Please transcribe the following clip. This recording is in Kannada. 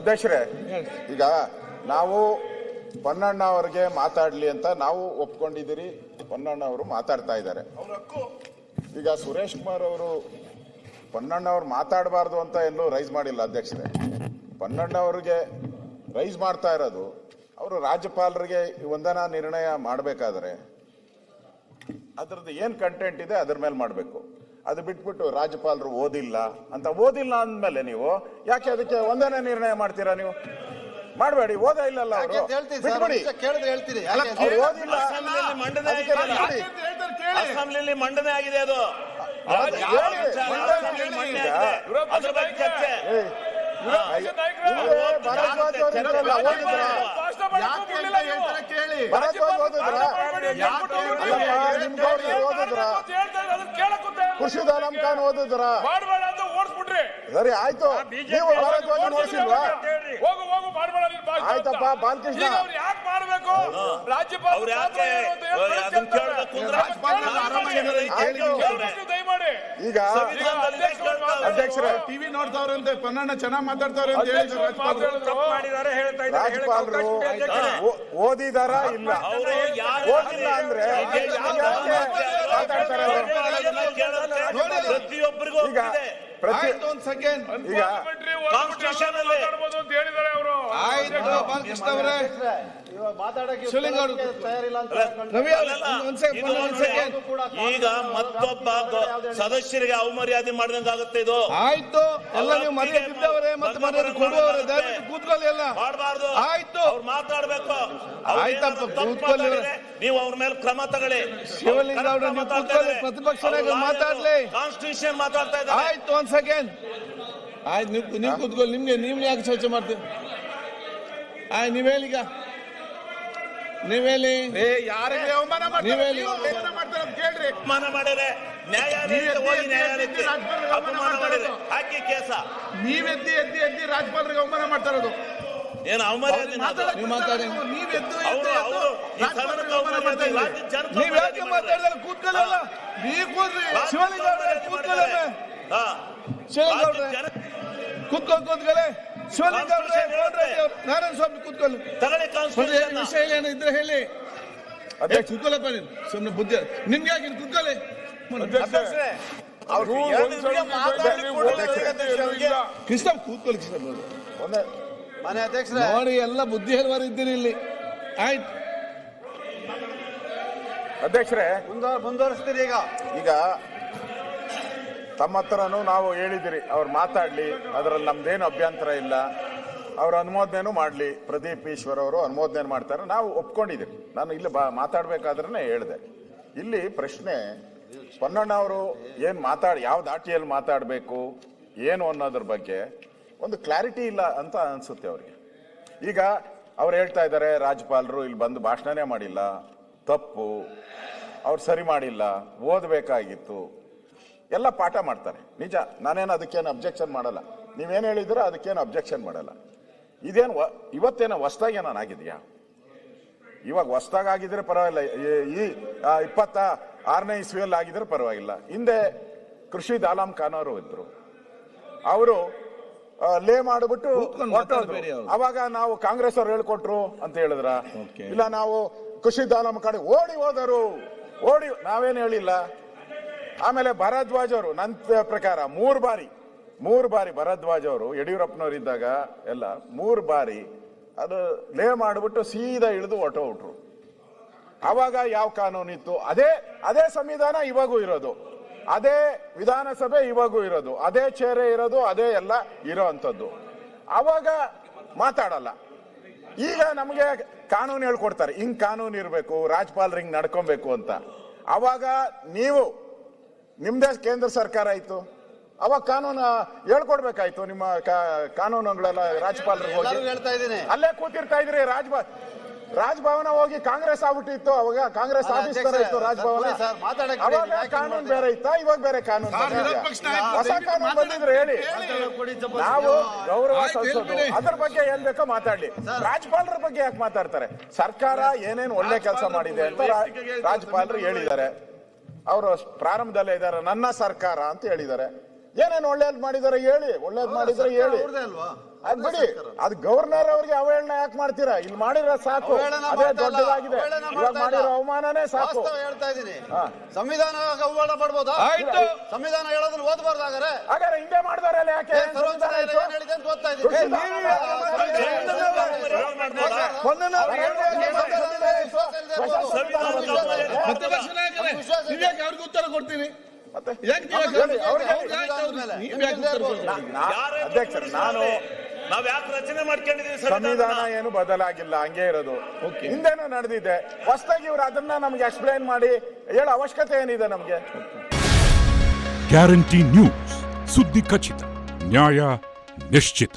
ಅಧ್ಯಕ್ಷರೇ, ಈಗ ನಾವು ಪೊನ್ನಣ್ಣ ಅವರಿಗೆ ಮಾತಾಡ್ಲಿ ಅಂತ ನಾವು ಒಪ್ಕೊಂಡಿದ್ದೀರಿ. ಪೊನ್ನಣ್ಣ ಅವರು ಮಾತಾಡ್ತಾ ಇದ್ದಾರೆ. ಈಗ ಸುರೇಶ್ ಕುಮಾರ್ ಅವರು ಪೊನ್ನಣ್ಣ ಅವ್ರು ಮಾತಾಡಬಾರ್ದು ಅಂತ ಎಲ್ಲೂ ರೈಸ್ ಮಾಡಿಲ್ಲ ಅಧ್ಯಕ್ಷರೇ. ಪೊನ್ನಣ್ಣ ಅವರಿಗೆ ರೈಸ್ ಮಾಡ್ತಾ ಇರೋದು ಅವರು ರಾಜ್ಯಪಾಲರಿಗೆ ವಂದನಾ ನಿರ್ಣಯ ಮಾಡಬೇಕಾದ್ರೆ ಅದ್ರದ್ದು ಏನ್ ಕಂಟೆಂಟ್ ಇದೆ ಅದ್ರ ಮೇಲೆ ಮಾಡಬೇಕು. ಅದು ಬಿಟ್ಬಿಟ್ಟು ರಾಜ್ಯಪಾಲರು ಓದಿಲ್ಲ ಅಂದ್ಮೇಲೆ ನೀವು ಯಾಕೆ ಅದಕ್ಕೆ ವಂದನಾ ನಿರ್ಣಯ ಮಾಡ್ತೀರಾ? ನೀವು ಮಾಡಬೇಡಿ. ಓದ ಇಲ್ಲಲ್ಲ ಅವರು, ಓದಿಲ್ಲ. ಅಸೆಂಬ್ಲಿಯಲ್ಲಿ ಮಂಡನೆ ಆಗಿದೆ ಅದು. ಖುರ್ಷಿದ್ ಆಲಂ ಖಾನ್ ಓದಿದ್ರ? ಸರಿ ಆಯ್ತು. ನೀವು ಭಾರದ್ವಾಜ್ ಓದಿಸಿಲ್ವಾ? ಆಯ್ತಪ್ಪ ಬಾಲಕೃಷ್ಣ, ಈಗ ಅಧ್ಯಕ್ಷರೇ ಟಿವಿ ನೋಡ್ತಾವ್ರಂತೆ ಪೊನ್ನಣ್ಣ ಚೆನ್ನಾಗಿ ಮಾತಾಡ್ತಾವ್ರೆ ಅಂತ ಹೇಳಿ ರಾಜ್ಯಪಾಲರು ಓದಿದಾರ ಇಲ್ಲ? ಓದಿಲ್ಲ ಅಂದ್ರೆ ಪ್ರತಿಯೊಬ್ಬರಿಗೂ ಈಗ ಒಂದು ಸೆಕೆಂಡ್ ಈಗ ಕಾನ್ಸ್ಟಿಟ್ಯೂಷನ್ ಅಲ್ಲಿ ಬಾಲಕೃಷ್ಣ ಅವರೇ ಈಗ ಮತ್ತೊಬ್ಬ ಸದಸ್ಯರಿಗೆ ಅವಮರ್ಯಾದೆ ಮಾಡಿದಂಗಾಗುತ್ತೆ ಇದು. ಆಯ್ತು, ಎಲ್ಲ ನೀವು ಮರ್ಯಾದೆ ಇದ್ದವರೇ ಮತ್ತೆ ಮರ್ಯಾದೆ ಕೊಡುವವರೇ, ದಯವಿಟ್ಟು ಕೂತ್ಕೊಳ್ಳಿ. ಎಲ್ಲ ಮಾಡಬಾರ್ದು. ಆಯ್ತು, ಅವ್ರು ಮಾತಾಡ್ಬೇಕು. ಆಯ್ತಪ್ಪ ಕೂತ್ಕೊಳ್ಳಿ. ನೀವು ಅವ್ರ ಮೇಲೆ ಕ್ರಮ ತಗೊಳ್ಳಿ. ಶಿವಲಿಂಗ ಅವರು ಕೂತ್ಕೊಳ್ಳಿ, ಪ್ರತಿಪಕ್ಷ ನಾಯಕರು ಮಾತಾಡ್ಲಿ. ಕಾನ್ಸ್ಟಿಟ್ಯೂಷನ್ ಮಾತಾಡ್ತಾ ಇದ್ದಾರೆ. ಆಯ್ತು, ಒಂದ್ ಸೆಕೆಂಡ್. ಆಯ್ತು, ನೀವು ಕೂತ್ಕೊಳ್ಳಿ. ನೀವು ಯಾಕೆ ಚರ್ಚೆ ಮಾಡ್ತೀವಿ? ಆಯ್ತು, ನೀವ್ ಹೇಳಿ. ಈಗ ನೀವ್ ಹೇಳಿ. ಯಾರಿಗೆ ಅವಮಾನ ನೀವೇಳಿ. ಅವಮಾನ ಮಾಡಿದ್ರೆ ನ್ಯಾಯಾಲಯಕ್ಕೆ ಅಪಮಾನ ಮಾಡಿದ್ರೆ ಹಾಕಿ ಕೇಸ. ನೀವೆದ್ದಿ ಎದ್ದಿ ಎದ್ದಿ ರಾಜ್ಯಪಾಲರಿಗೆ ಅವಮಾನ ಮಾಡ್ತಾ ಇರೋದು ಏನು ಅವಮರ್ಯಾದೆ? ನೀವು ಮಾತಾಡಿ. ನೀವ್ ಯಾಕೆ ಮಾತಾಡಿದ್ರೆ ಕೂತ್ಕೊಳ್ಳಲ್ಲ. ನೀವು ಕೂತ್ರಿ. ಶಿವಲಿಂಗ ಅವರೇ ಕೂತ್ಕೊಳ್ಳ. ಶಿವಲಿಂಗ ಅವರೇ ಕೂತ್ಕೊಳ್ಳಿ. ಶಿವಲಿಂಗ ಅವರೇ, ನಾರಾಯಣ ಸ್ವಾಮಿ ಕೂತ್ಕೊಳ್ಳಿ. ವಿಷಯ ಏನು ಇದ್ರೆ ಹೇಳಿ. ಅದೇ ಕೂತ್ಕೊಳ್ಳಪ್ಪ. ನೀನು ಸುಮ್ಮನೆ ಬುದ್ಧಿ ನಿಮ್ಗೆ ಯಾಕೆ ಕೂತ್ಕೊಳ್ಳಿ. ಕೃಷ್ಣ ಕೂತ್ಕೊಳ್ಳಿ. ಕೃಷ್ಣ ಮನೆ ಅಧ್ಯಕ್ಷ ನೋಡಿ, ಎಲ್ಲ ಬುದ್ಧಿ ಹೇಳುವವರು ಇದ್ದೀರಿ ಇಲ್ಲಿ. ಆಯ್ತು ಅಧ್ಯಕ್ಷರೇ, ಮುಂದುವರಿಸ್ತೀರಿ. ಈಗ ತಮ್ಮ ಹತ್ರನೂ ನಾವು ಹೇಳಿದಿರಿ ಅವ್ರು ಮಾತಾಡ್ಲಿ, ಅದರಲ್ಲಿ ನಮ್ದೇನು ಅಭ್ಯಂತರ ಇಲ್ಲ. ಅವ್ರು ಅನುಮೋದನೆನೂ ಮಾಡಲಿ. ಪ್ರದೀಪ್ ಈಶ್ವರ್ ಅವರು ಅನುಮೋದನೆ ಮಾಡ್ತಾರೆ, ನಾವು ಒಪ್ಕೊಂಡಿದ್ದೀರಿ. ನಾನು ಇಲ್ಲಿ ಮಾತಾಡ್ಬೇಕಾದ್ರೆ ಹೇಳಿದೆ. ಇಲ್ಲಿ ಪ್ರಶ್ನೆ ಪೊನ್ನಣ್ಣ ಅವರು ಯಾವ ದಾಟಿಯಲ್ಲಿ ಮಾತಾಡಬೇಕು ಏನು ಅನ್ನೋದ್ರ ಬಗ್ಗೆ ಒಂದು ಕ್ಲಾರಿಟಿ ಇಲ್ಲ ಅಂತ ಅನ್ಸುತ್ತೆ ಅವ್ರಿಗೆ. ಈಗ ಅವ್ರು ಹೇಳ್ತಾ ಇದ್ದಾರೆ ರಾಜ್ಯಪಾಲರು ಇಲ್ಲಿ ಬಂದು ಭಾಷಣನೇ ಮಾಡಿಲ್ಲ, ತಪ್ಪು, ಅವ್ರು ಸರಿ ಮಾಡಿಲ್ಲ, ಓದಬೇಕಾಗಿತ್ತು, ಎಲ್ಲ ಪಾಠ ಮಾಡ್ತಾರೆ. ನಿಜ, ನಾನೇನು ಅದಕ್ಕೇನು ಅಬ್ಜೆಕ್ಷನ್ ಮಾಡಲ್ಲ. ನೀವೇನು ಹೇಳಿದ್ರೆ ಅದಕ್ಕೇನು ಅಬ್ಜೆಕ್ಷನ್ ಮಾಡಲ್ಲ. ಇದೇನು ಇವತ್ತೇನೋ ಹೊಸ್ದಾಗಿ ನಾನು ಆಗಿದೆಯಾ? ಇವಾಗ ಹೊಸ್ದಾಗಿದ್ರೆ ಪರವಾಗಿಲ್ಲ. ಈ 26ನೇ ಇಸ್ವಿಯಲ್ಲಿ ಆಗಿದ್ರೆ ಪರವಾಗಿಲ್ಲ. ಹಿಂದೆ ಖುರ್ಷಿದ್ ಆಲಂ ಖಾನ್ ಅವರು ಇದ್ರು, ಅವರು ಲೇ ಮಾಡಿಬಿಟ್ಟು ಅವಾಗ ನಾವು ಕಾಂಗ್ರೆಸ್ ಅವ್ರು ಹೇಳ್ಕೊಟ್ರು ಅಂತ ಹೇಳಿದ್ರ? ಇಲ್ಲ, ನಾವು ಖುರ್ಷಿದ್ ಆಲಂ ಖಾನ್ ಓಡಿ ಹೋದರು, ನಾವೇನು ಹೇಳಿಲ್ಲ. ಆಮೇಲೆ ಭರದ್ವಾಜ್ ಅವರು ನನ್ನ ಪ್ರಕಾರ ಮೂರು ಬಾರಿ ಭರದ್ವಾಜ್ ಅವರು ಯಡಿಯೂರಪ್ಪನವ್ರು ಇದ್ದಾಗ ಎಲ್ಲ 3 ಬಾರಿ ಅದು ಲೇ ಮಾಡಿಬಿಟ್ಟು ಸೀದಾ ಇಳಿದು ಹೊರಟೋಗ್ಬಿಟ್ರು. ಅವಾಗ ಯಾವ ಕಾನೂನು ಇತ್ತು? ಅದೇ ಸಂವಿಧಾನ ಇವಾಗೂ ಇರೋದು, ಅದೇ ವಿಧಾನಸಭೆ ಇವಾಗೂ ಇರೋದು, ಅದೇ ಚೇರೆ ಇರೋದು, ಅದೇ ಎಲ್ಲ ಇರೋ ಅಂಥದ್ದು. ಅವಾಗ ಮಾತಾಡಲ್ಲ. ಈಗ ನಮಗೆ ಕಾನೂನು ಹೇಳ್ಕೊಡ್ತಾರೆ, ಹಿಂಗ್ ಕಾನೂನು ಇರಬೇಕು, ರಾಜ್ಯಪಾಲರು ಹಿಂಗ್ ನಡ್ಕೊಬೇಕು ಅಂತ. ಅವಾಗ ನೀವು ನಿಮ್ದೇ ಕೇಂದ್ರ ಸರ್ಕಾರ ಇತ್ತು, ಅವಾಗ ಕಾನೂನು ಹೇಳ್ಕೊಡ್ಬೇಕಾಯ್ತು. ನಿಮ್ಮ ಕಾನೂನುಗಳೆಲ್ಲ ರಾಜ್ಯಪಾಲರಿಗೆ ಅಲ್ಲೇ ಕೂತಿರ್ತಾ ಇದ್ರಿ. ರಾಜಭವನ ಹೋಗಿ ಕಾಂಗ್ರೆಸ್ ಆಗ್ಬಿಟ್ಟಿತ್ತು. ಅವಾಗ ಕಾಂಗ್ರೆಸ್ ಆಫೀಸ್ ತರ ಇತ್ತು ರಾಜಭವನ. ಅವಾಗ ಕಾನೂನು ಬೇರೆ ಇತ್ತಾ? ಇವಾಗ ಬೇರೆ ಕಾನೂನು, ಹೊಸ ಕಾನೂನು ಬಂದಿದ್ರೆ ಹೇಳಿ. ನಾವು ಗೌರವ ಸಲ್ಲಿಸೋದು, ಅದ್ರ ಬಗ್ಗೆ ಏನ್ ಬೇಕೋ ಮಾತಾಡ್ಲಿ. ರಾಜ್ಯಪಾಲರ ಬಗ್ಗೆ ಯಾಕೆ ಮಾತಾಡ್ತಾರೆ? ಸರ್ಕಾರ ಏನೇನು ಒಳ್ಳೆ ಕೆಲಸ ಮಾಡಿದೆ ಅಂತ ರಾಜ್ಯಪಾಲರು ಹೇಳಿದ್ದಾರೆ. ಅವರು ಪ್ರಾರಂಭದಲ್ಲೇ ಇದ್ದಾರೆ, ನನ್ನ ಸರ್ಕಾರ ಅಂತ ಹೇಳಿದ್ದಾರೆ. ಏನೇನು ಒಳ್ಳೇದ್ ಮಾಡಿದಾರೆ ಹೇಳಿ, ಒಳ್ಳೇದ್ ಮಾಡಿದ್ರೆ ಹೇಳಿ. ಅವ್ರದೇ ಅಲ್ವಾ? ಅದ್ ಬಿಡಿ, ಅದು ಗವರ್ನರ್ ಅವ್ರಿಗೆ ಅವಹೇಳನ ಯಾಕೆ ಮಾಡ್ತೀರಾ? ಇಲ್ಲಿ ಮಾಡಿರೋ ಸಾಕು, ಅವಹೇಳನ ಅದೇ ಮಾಡ್ತಾ ಇಲ್ಲ. ದೊಡ್ಡದಾಗಿದೆ. ಅವಹೇಳನ ಇವಾಗ ಮಾಡ್ತಾ ಮಾಡಿರೋ ಇಲ್ಲ. ಅವಮಾನನೇ ಸಾಕು. ವಾಸ್ತವ ಹೇಳ್ತಾ ಇದ್ದೀನಿ. ಹಾ. ಸಂವಿಧಾನ ಅವಮಾನ ಮಾಡ್ಬೋದಾ? ಆಯ್ತು. ಸಂವಿಧಾನ ಹೇಳೋದನ್ನ ಓದಬಾರ್ದು ಹಾಗಾದ್ರೆ. ಹಾಗಾದ್ರೆ ಹಿಂದೆ ಮಾಡಿದಾರಲ್ಲ ಯಾಕೆ? ಸರ್ವೋಚ್ಚ ನ್ಯಾಯಾಲಯ ಏನ್ ಹೇಳಿದೆ ಅಂತ ಓದ್ತಾ ಇದ್ದೀನಿ. ಪ್ರತಿಪಕ್ಷ ನಾಯಕರೇ, ನೀವ್ ಯಾಕೆ ಅವ್ರಿಗೆ ಉತ್ತರ ಕೊಡ್ತೀನಿ? ಮತ್ತೆ ಯಾಕೆ ನೀವ್ ಯಾಕೆ ಹೇಳಿ, ಅವ್ರಿಗೆ ಹೇಳಿ. ನೀವ್ ಯಾಕೆ ಉತ್ತರ ಕೊಡ್ತೀರಿ? ಅಧ್ಯಕ್ಷರು, ನಾನು ನಾವ್ ಯಾಕೆ ರಚನೆ ಮಾಡ್ಕೊಂಡಿದೀವಿ ಸಂವಿಧಾನ ಏನು ಬದಲಾಗಿಲ್ಲ, ಹಂಗೆ ಇರೋದು. ಹಿಂದೆನೂ ನಡೆದಿದೆ. ಹೊಸದಾಗಿ ಇವ್ರು ಅದನ್ನ ನಮ್ಗೆ ಎಕ್ಸ್ಪ್ಲೈನ್ ಮಾಡಿ ಹೇಳೋ ಅವಶ್ಯಕತೆ ಏನಿದೆ ನಮ್ಗೆ? ಗ್ಯಾರಂಟಿ ನ್ಯೂಸ್, ಸುದ್ದಿ ಖಚಿತ, ನ್ಯಾಯ ನಿಶ್ಚಿತ.